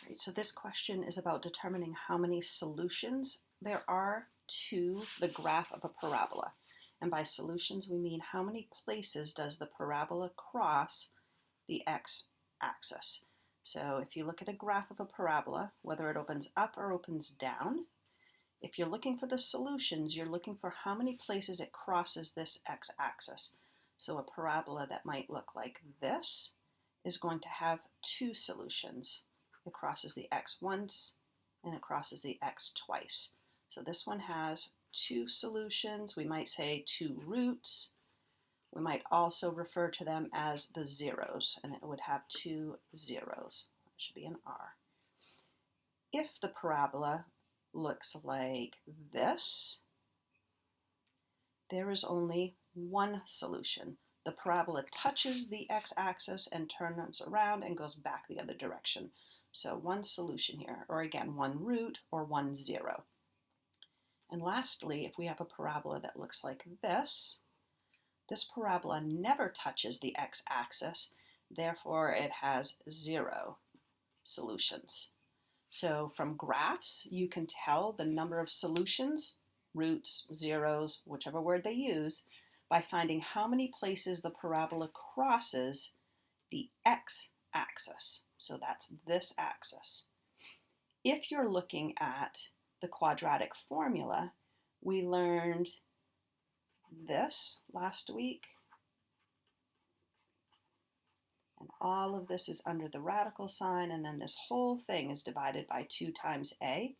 Right, so this question is about determining how many solutions there are to the graph of a parabola. And by solutions, we mean how many places does the parabola cross the x-axis. So if you look at a graph of a parabola, whether it opens up or opens down, if you're looking for the solutions, you're looking for how many places it crosses this x-axis. So a parabola that might look like this is going to have two solutions. It crosses the x once and it crosses the x twice. So this one has two solutions. We might say two roots. We might also refer to them as the zeros, and it would have two zeros. That should be an R. If the parabola looks like this, there is only one solution. The parabola touches the x-axis and turns around and goes back the other direction. So one solution here, or again, one root or one zero. And lastly, if we have a parabola that looks like this parabola never touches the x-axis, therefore it has zero solutions. So from graphs, you can tell the number of solutions, roots, zeros, whichever word they use, by finding how many places the parabola crosses the x-axis. So that's this axis. If you're looking at the quadratic formula, we learned this last week. And all of this is under the radical sign, and then this whole thing is divided by 2 times a.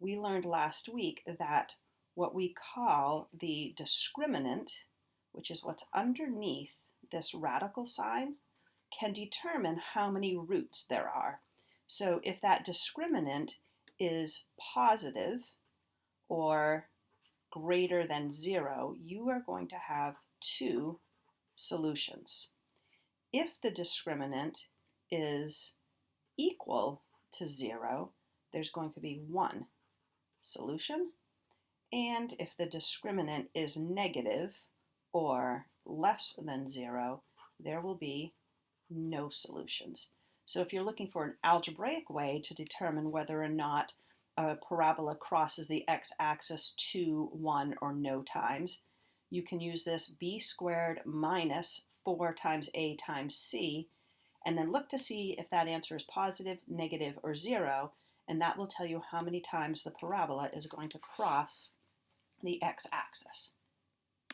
We learned last week that what we call the discriminant, which is what's underneath this radical sign, can determine how many roots there are. So if that discriminant is positive or greater than 0, you are going to have two solutions. If the discriminant is equal to 0, there's going to be one solution. And if the discriminant is negative or less than 0, there will be no solutions. So if you're looking for an algebraic way to determine whether or not a parabola crosses the x-axis 2, 1, or no times, you can use this b squared minus 4 times a times c, and then look to see if that answer is positive, negative, or 0, and that will tell you how many times the parabola is going to cross the x-axis.